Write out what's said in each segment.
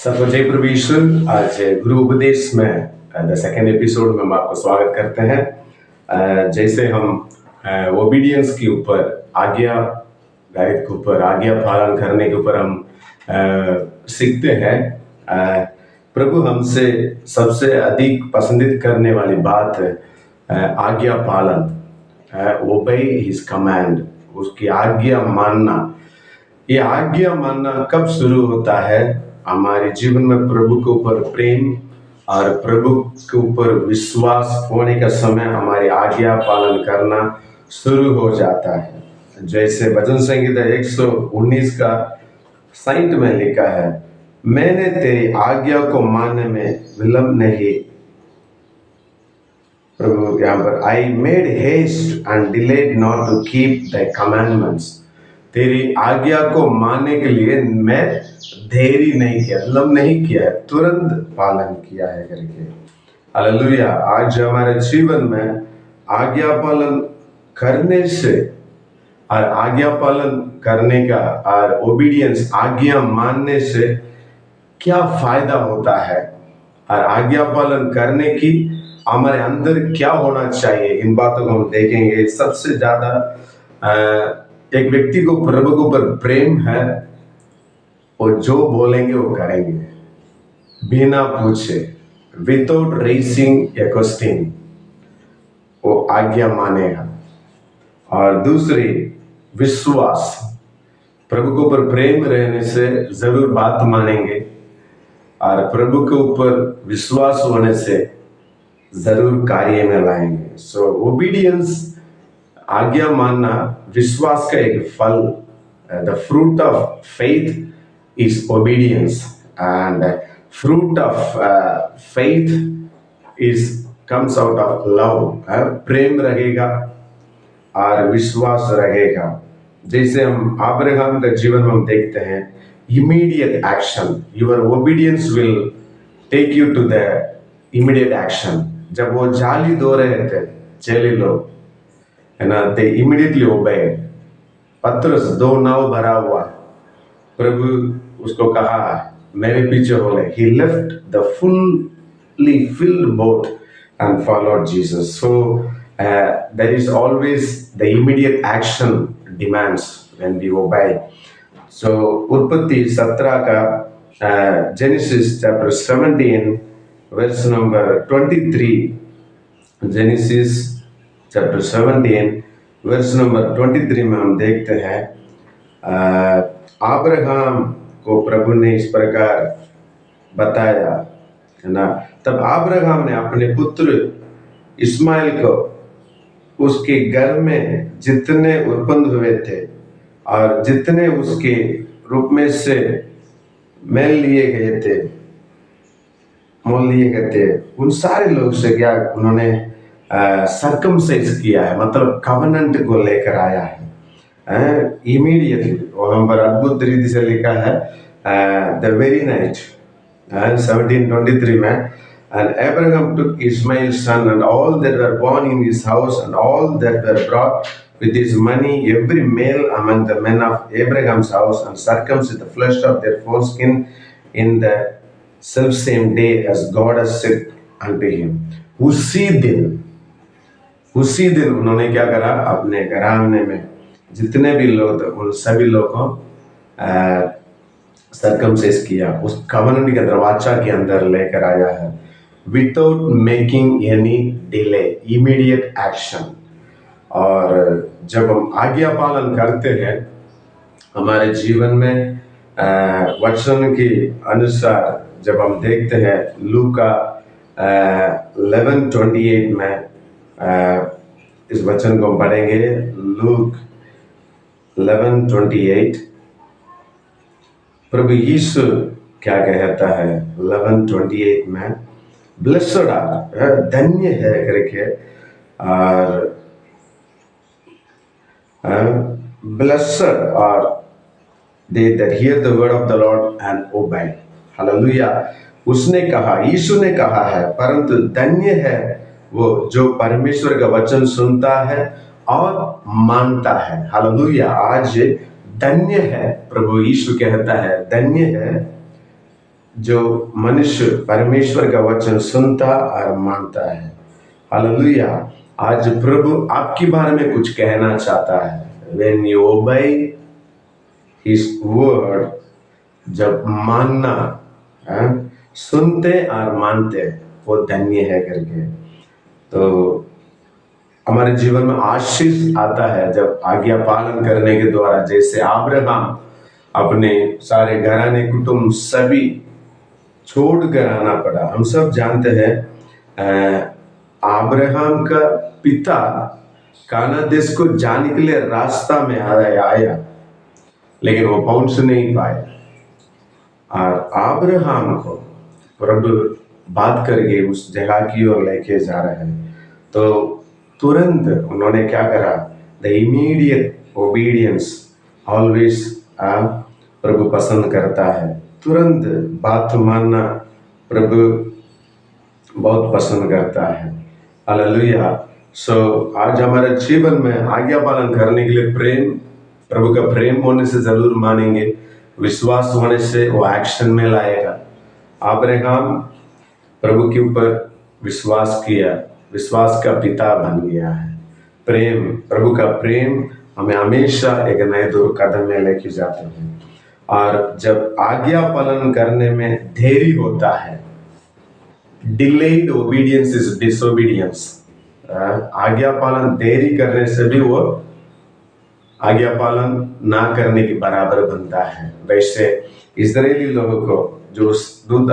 सबको जय प्रभु यीशु। आज गुरु उपदेश में द सेकेंड एपिसोड में हम आपको स्वागत करते हैं। जैसे हम ओबीडियंस के ऊपर, आज्ञा गाइड के ऊपर, आज्ञा पालन करने के ऊपर हम सीखते हैं। प्रभु हमसे सबसे अधिक पसंदीद करने वाली बात आज्ञा पालन, ओबे हिज कमांड, उसकी आज्ञा मानना। ये आज्ञा मानना कब शुरू होता है? हमारे जीवन में प्रभु के ऊपर प्रेम और प्रभु के ऊपर विश्वास होने का समय हमारी आज्ञा पालन करना शुरू हो जाता है। जैसे भजन संहिता 119 का 60 में लिखा है, मैंने तेरी आज्ञा को मानने में विलंब नहीं। प्रभु यहाँ पर I made haste and delayed not to keep the commandments. तेरी आज्ञा को मानने के लिए मैं देरी नहीं किया, विलंब नहीं किया, तुरंत पालन किया है करके। हालेलुया। आज हमारे जीवन में आज्ञा पालन करने से और आज्ञा पालन करने का और ओबीडियंस, आज्ञा मानने से क्या फायदा होता है और आज्ञा पालन करने की हमारे अंदर क्या होना चाहिए, इन बातों को हम देखेंगे। सबसे ज्यादा एक व्यक्ति को प्रभु के ऊपर प्रेम है और जो बोलेंगे वो करेंगे बिना पूछे, विदाउट रेसिंग ए क्वेश्चन, वो आज्ञा मानेगा। और दूसरी विश्वास, प्रभु के ऊपर प्रेम रहने से जरूर बात मानेंगे और प्रभु के ऊपर विश्वास होने से जरूर कार्य में लाएंगे। सो ओबीडियंस, आज्ञा मानना विश्वास का एक फल। The fruit of faith is obedience, and fruit of faith comes out of love. प्रेम रहेगा और विश्वास रहेगा। जैसे हम अब्राहम का जीवन में हम देखते हैं, immediate action, your obedience will take you to the immediate action। जब वो जाली धो रहे थे चेले लोग, है ना, they immediately obeyed। पत्रस 2 नाव भरा हुआ, प्रभु उसको कहा मेरे पीछे हो ले। He left the fully filled boat and followed Jesus. So there is always the immediate action demands when we obey. So उत्पत्ति 17 का Genesis chapter 17 verse number 23, Genesis chapter 17 verse number 23 में हम देखते हैं, अब्राहम को प्रभु ने इस प्रकार बताया, है ना। तब अब्राहम ने अपने पुत्र इस्माइल को उसके घर में जितने उत्पन्न हुए थे और जितने उसके रूप में से मोल लिए गए थे, उन सारे लोग से क्या उन्होंने सर्कमसाइज किया है, मतलब कवनेंट को लेकर आया है। इमीडिएटली वहां पर अद्भुत रीति से लिखा है, द वेरी नाइट 17:23 में, and Abraham took Ishmael's son and all that were born in his house and all that were brought with his money, every male among the men of Abraham's house, and circumcised the flesh of their foreskin in the self same day as God has said unto him। उसी दिन उन्होंने क्या करा, अपने घराने में जितने भी लोग थे उन सभी लोगों को सर्कमसाइज किया, उस कवनेंट के दरवाजा के अंदर लेकर आया है, without making any delay, immediate action. और जब हम आज्ञा पालन करते हैं हमारे जीवन में, वचन के अनुसार जब हम देखते हैं, लूका 11:28 में इस वचन को पढ़ेंगे। लूक 11:28, प्रभु यीशु क्या कहता है 11:28 में, ब्लेस्ड आर, धन्य है करके, और blessed are they that hear the word of the Lord and obey. Hallelujah. उसने कहा, यीशु ने कहा है, परंतु धन्य है वो जो परमेश्वर का वचन सुनता है और मानता है। हालेलुया। आज धन्य है, प्रभु यीशु कहता है धन्य है जो मनुष्य परमेश्वर का वचन सुनता और मानता है। हालेलुया। आज प्रभु आपके बारे में कुछ कहना चाहता है। When you obey His word, जब मानना, सुनते और मानते, वो धन्य है करके। तो हमारे जीवन में आशीष आता है जब आज्ञा पालन करने के द्वारा। जैसे अब्राहम अपने सारे घराने कुटुंब सभी छोड़ कर आना पड़ा। हम सब जानते हैं अब्राहम का पिता कानान देश को जाने के लिए रास्ता में आया, लेकिन वो पहुंच नहीं पाया। और अब्राहम को प्रभु बात करके उस जगह की ओर लेके जा रहे हैं। तो तुरंत उन्होंने क्या करा? द इमीडिएट ओबीडियंस ऑलवेज प्रभु पसंद करता है। तुरंत बात मानना प्रभु बहुत पसंद करता है। हालेलुया। सो आज हमारे जीवन में आज्ञा पालन करने के लिए प्रेम, प्रभु का प्रेम होने से जरूर मानेंगे। विश्वास होने से वो एक्शन में लाएगा। अब्राहम प्रभु के ऊपर विश्वास किया, विश्वास का पिता बन गया है। प्रेम, प्रभु का प्रेम हमें हमेशा एक नए दूर कदम में लेके जाते हैं। और जब आज्ञा पालन करने में देरी होता है, डिलेड ओबीडियंस इज डिसोबीडियंस। आज्ञा पालन देरी करने से भी वो आज्ञा पालन ना करने के बराबर बनता है। वैसे इजरायली लोगों को जो दूध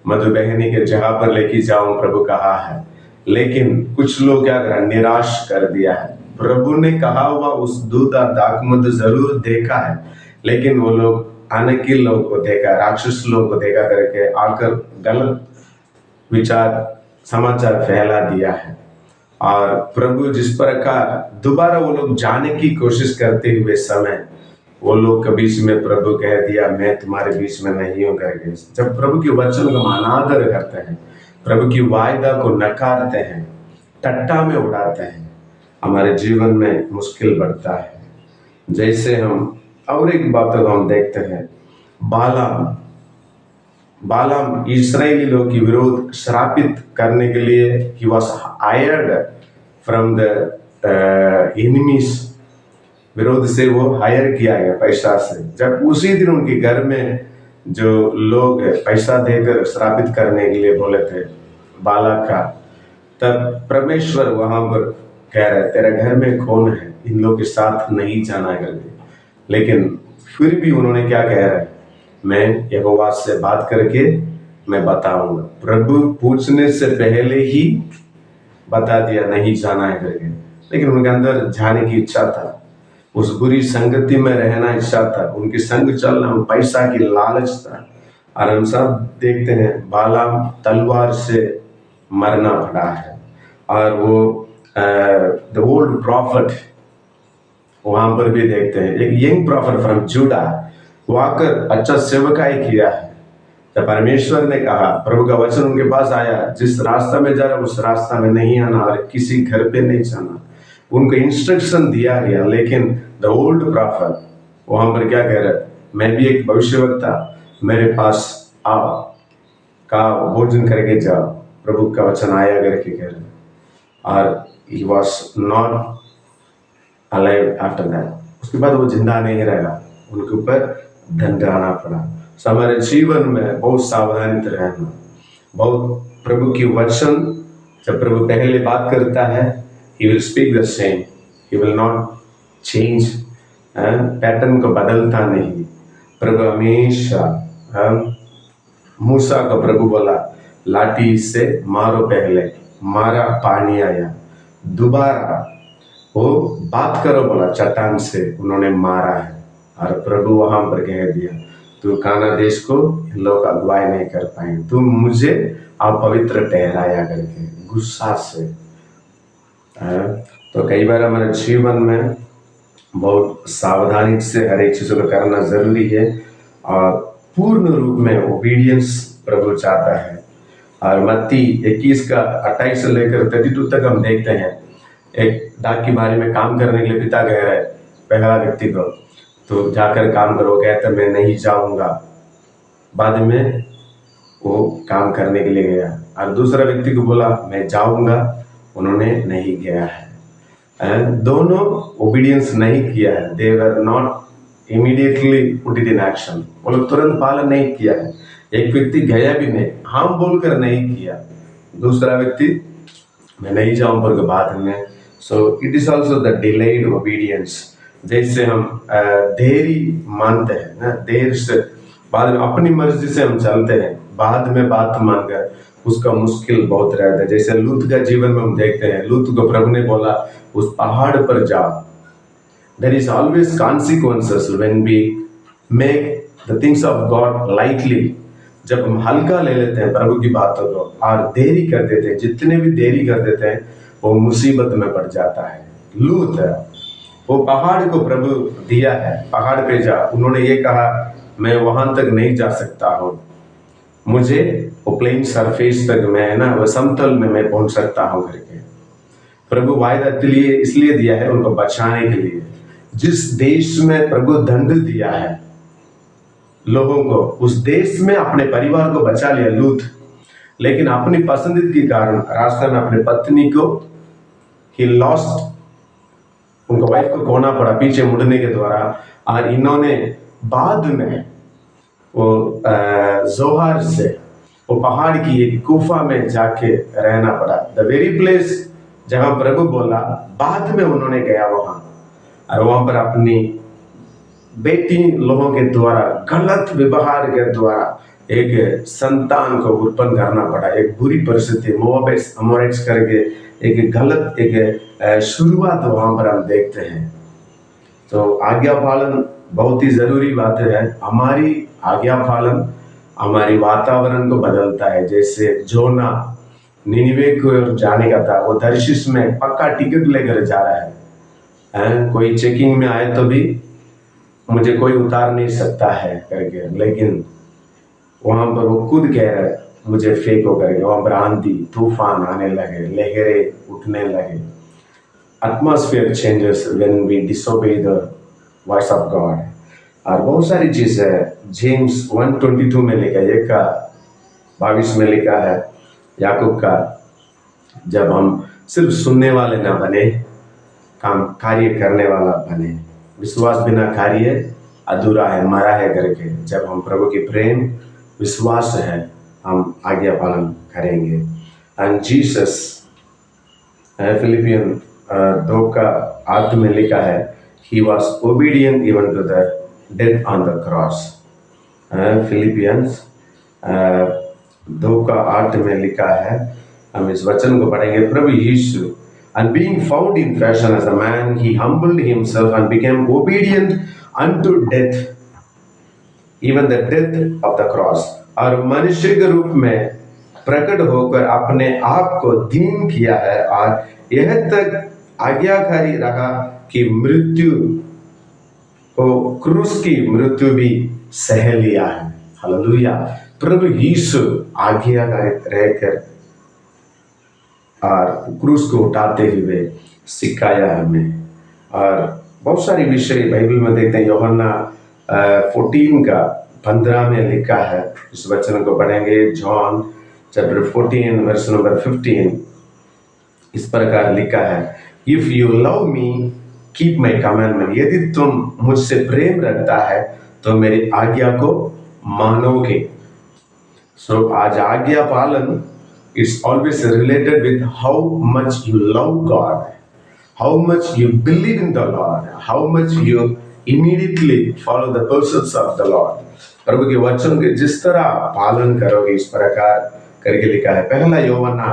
मधु बहने के जगह पर लेके जाऊं प्रभु कहा है, लेकिन कुछ लोग क्या करा? निराश कर दिया है। प्रभु ने कहा हुआ उस दूध और दाख मधु जरूर देखा है, लेकिन वो लोग अनकी लोग को देखा, राक्षस लोग को देखा करके आकर गलत विचार समाचार फैला दिया है। और प्रभु जिस प्रकार दोबारा वो लोग जाने की कोशिश करते हुए समय वो लोग के बीच में प्रभु कह दिया, मैं तुम्हारे बीच में नहीं हूं करके। जब प्रभु के वचन का अनादर करते हैं, प्रभु की वायदा को नकारते हैं, टट्टा में उड़ाते हैं, हमारे जीवन में मुश्किल बढ़ता है। जैसे हम और एक बात को हम देखते हैं, बालाम इस्राएली लोग की विरोध श्रापित करने के लिए he was hired from the enemies। विरोध से वो हायर किया गया पैसा से। जब उसी दिन उनके घर में जो लोग पैसा देकर श्रापित करने के लिए बोले थे बालाक का, तब परमेश्वर वहां पर कह रहे तेरा घर में कौन है, इन लोग के साथ नहीं जाना करके। लेकिन फिर भी उन्होंने क्या कह रहे, मैं यहोवा से बात करके मैं बताऊंगा। प्रभु पूछने से पहले ही बता दिया नहीं जाना है करके। लेकिन उनके अंदर जाने की इच्छा था, उस बुरी संगति में रहना इच्छा था, उनके संग चलना, पैसा की लालच था। और हम सब देखते हैं बालाम तलवार से मरना पड़ा है। और वो द ओल्ड प्रॉफिट वहां पर भी देखते हैं, एक यंग प्रॉफिट फ्रॉम जूडा वो आकर अच्छा सेवकाई किया है। जब परमेश्वर ने कहा, प्रभु का वचन उनके पास आया, जिस रास्ता में जा रहा उस रास्ता में नहीं आना और किसी घर पे नहीं जाना, उनको इंस्ट्रक्शन दिया गया। लेकिन द ओल्ड प्रॉफिट वहां पर क्या कह रहे, मैं भी एक भविष्यवक्ता, मेरे पास आओ, का भोजन करके जाओ, प्रभु का वचन आया करके कह रहे। और he was not alive after that। उसके बाद वो जिंदा नहीं रहा, उनके ऊपर दंड आना पड़ा। हमारे जीवन में बहुत सावधानी रहना, बहुत प्रभु की वचन जब प्रभु पहले बात करता है, he will speak the same, he will not change, pattern को बदलता नहीं। प्रभु हमेशा मूसा का प्रभु बोला लाठी से मारो, पहले मारा पानी आया, दोबारा वो बात करो बोला चट्टान से, उन्होंने मारा है। और प्रभु वहां पर कह दिया तू कानान देश को इन लोग अगुवाई नहीं कर पाएंगे, तुम मुझे अपवित्र ठहराया करके गुस्सा से। तो कई बार हमारे जीवन में बहुत सावधानी से हर एक चीजों को करना जरूरी है और पूर्ण रूप में ओबीडियंस प्रभु चाहता है। और मत्ती 21 का 28 से लेकर 32 तक हम देखते हैं, एक डाक की बारी में काम करने के लिए पिता कह रहे पहला व्यक्ति को, तो जाकर काम करो, कहते मैं नहीं जाऊंगा। बाद में वो काम करने के लिए गया और दूसरा व्यक्ति को बोला मैं जाऊंगा, उन्होंने नहीं गया है। दोनों ओबीडियंस नहीं किया है। They were not immediately put it in action. वो लोग तुरंत पालन नहीं किया है। एक व्यक्ति गया भी नहीं, हम बोलकर नहीं किया, दूसरा व्यक्ति मैं नहीं जाऊं पर बाद में। So it is also the delayed obedience. जैसे हम देरी मानते हैं ना, देर से बाद में अपनी मर्जी से हम चलते हैं, बाद में बात मानकर उसका मुश्किल बहुत रहता है। जैसे लूत का जीवन में हम देखते हैं, लूत को प्रभु ने बोला उस पहाड़ पर जा। There is always consequences when we make the things of God lightly. जब हम हल्का ले लेते हैं प्रभु की बातों को और देरी कर देते हैं, जितने भी देरी कर देते हैं वो मुसीबत में पड़ जाता है। लूत वो पहाड़ को प्रभु दिया है, पहाड़ पे जा। उन्होंने ये कहा मैं वहां तक नहीं जा सकता हूँ, मुझे वो प्लेन सरफेस तक मैं ना वो समतल में मैं पहुंच सकता हूँ करके। प्रभु वायदा के लिए इसलिए दिया है उनको बचाने के लिए। जिस देश में प्रभु दंड दिया है लोगों को, उस देश में अपने परिवार को बचा लिया लूत, लेकिन अपनी पसंदीदगी के कारण रास्ते में अपने पत्नी को ही लॉस्ट, उनको वाइफ को खोना पड़ा पीछे मुड़ने के द्वारा। और इन्होंने बाद में वो जोहार से वो पहाड़ की एक गुफा में जाके रहना पड़ा। द वेरी प्लेस जहां प्रभु बोला, बाद में उन्होंने गया वहां और वहां पर अपनी बेटी लोगों के द्वारा गलत व्यवहार के द्वारा एक संतान को उत्पन्न करना पड़ा। एक बुरी परिस्थिति मोआबिट्स अमोरिट्स करके एक गलत एक शुरुआत वहां पर हम देखते हैं। तो आज्ञा पालन बहुत ही जरूरी बात है। हमारी आज्ञा पालन हमारी वातावरण को बदलता है। जैसे जोना निनिवे को जाने का था, वो दर्शिश में पक्का टिकट लेकर जा रहा है, कोई चेकिंग में आए तो भी मुझे कोई उतार नहीं सकता है करके, लेकिन वहां पर वो खुद कह रहा है मुझे फेंको करके। वहां पर आंधी तूफान आने लगे, लहरें उठने लगे। Atmosphere changes when we disobey the voice of God. और बहुत सारी चीज है। जेम्स 1:22 में लिखा है, 1:22 में लिखा है याकूब का, जब हम सिर्फ सुनने वाले ना बने, काम कार्य करने वाला बने। विश्वास बिना कार्य अधूरा है, मरा है करके। जब हम प्रभु की प्रेम विश्वास है, हम आज्ञा पालन करेंगे। एंड जीसस, फिलिपियन 2:8 में लिखा है, he was obedient even to the death on the cross। Philippians 2:8 में लिखा है, हम इस वचन को पढ़ेंगे। प्रभु यीशु, and being found in fashion as a man, he humbled himself and became obedient unto death, even the death of the cross। और मनुष्य के रूप में प्रकट होकर अपने आप को दीन किया है और यह तक आज्ञाकारी रहा कि मृत्यु को, क्रूस की मृत्यु भी सह लिया है। हालेलुया। प्रभु यीशु आज्ञाकारी रहकर और क्रूस को उठाते हुए सिखाया हमें। और बहुत सारी विषय बाइबल में देखते हैं। यूहन्ना 14:15 में लिखा है, इस वचन को पढ़ेंगे। जॉन चैप्टर 14 वर्स नंबर 15 इस प्रकार लिखा है, if you love me keep my commandment. यदि तुम मुझसे प्रेम रखता है तो मेरी आज्ञा को मानोगे। सो आज आज्ञा पालन is always related with how much you love God, how much you believe in the Lord, how much you immediately follow the pursuits of the Lord। प्रभु के वचन के जिस तरह पालन करोगे, इस प्रकार करके लिखा है। पहला यूहन्ना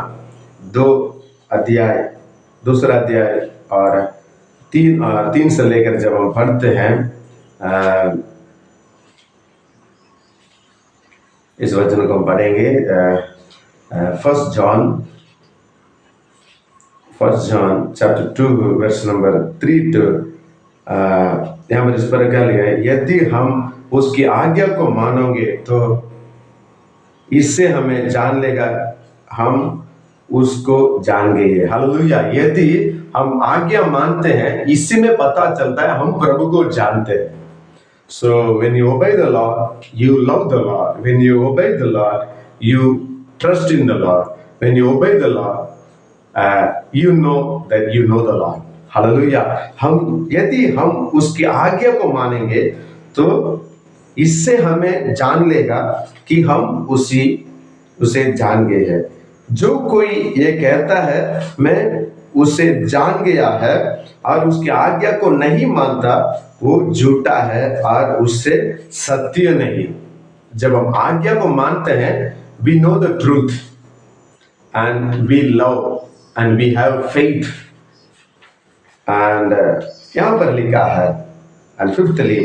2:2 और 3 से लेकर जब हम पढ़ते हैं इस वचन को हम पढ़ेंगे। First John chapter 2 verse number 3 to यहाँ पर इस प्रकार लिखा है, यदि हम उसकी आज्ञा को मानोगे तो इससे हमें जान लेगा हम उसको जान गए हैं। हालेलुया। यदि हम आज्ञा मानते हैं, इसी में पता चलता है हम प्रभु को जानते हैं। So when you obey the Lord, you love the Lord. When you obey the Lord, you trust in the Lord. When you obey the Lord, you know that you know the Lord. Hallelujah. यदि हम उसकी आज्ञा को मानेंगे तो इससे हमें जान लेगा कि हम उसे जान गए हैं। जो कोई ये कहता है मैं उसे जान गया है और उसकी आज्ञा को नहीं मानता, वो झूठा है और उससे सत्य नहीं। जब हम आज्ञा को मानते हैं, we know the truth and we love and we have faith and यहाँ पर लिखा है and fifthly,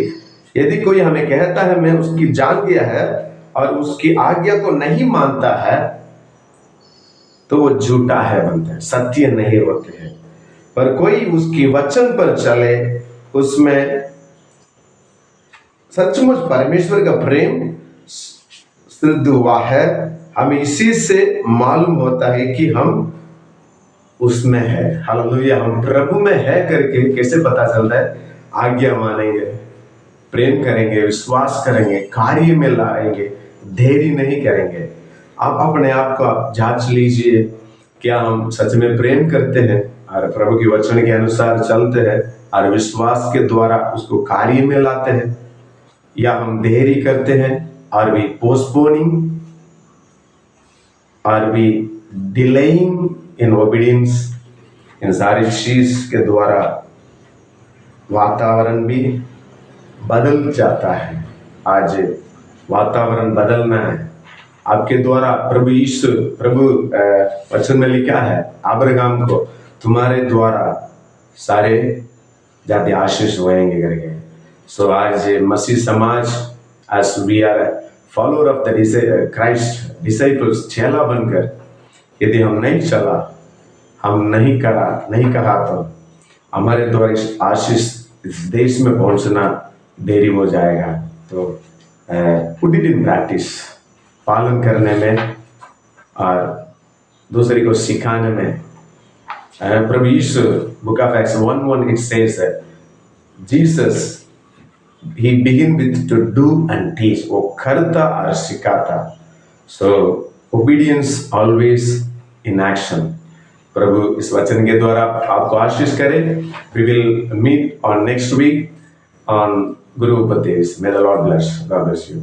यदि कोई हमें कहता है मैं उसकी जान गया है और उसकी आज्ञा को नहीं मानता है, तो वो झूठा है बनता है, सत्य नहीं होते हैं। पर कोई उसकी वचन पर चले, उसमें सचमुच परमेश्वर का प्रेम सिद्ध हुआ है। हमें इसी से मालूम होता है कि हम उसमें है। हालेलुया। हम प्रभु में है करके कैसे पता चलता है? आज्ञा मानेंगे, प्रेम करेंगे, विश्वास करेंगे, कार्य में लाएंगे, देरी नहीं करेंगे। आप अपने आप को आप जांच लीजिए, क्या हम सच में प्रेम करते हैं और प्रभु की वचन के अनुसार चलते हैं और विश्वास के द्वारा उसको कार्य में लाते हैं, या हम देरी करते हैं और भी पोस्टपोनिंग और भी डिलेइंग इन ओबीडियंस। इन सारी चीज के द्वारा वातावरण भी बदल जाता है। आज वातावरण बदलना है आपके द्वारा। प्रभु वचन में लिखा है अब्राहम को, तुम्हारे द्वारा सारे जाति आशीष होएंगे करके। सो आज मसीह समाज, as we are a follower of the Christ disciples, चेला बनकर यदि हम नहीं चला, हम नहीं कहा तो हमारे द्वारा इस आशीष इस देश में पहुंचना देरी हो जाएगा। तो put it in practice, पालन करने में और दूसरे को सिखाने में। प्रभु यीशु, book of Acts 1:1 it says that Jesus he began with to do and teach, वो करता और सिखाता। So obedience always in action। प्रभु इस वचन के द्वारा आपको आशीष करे। We will meet on next week on Guru Upadesh. May the Lord bless you.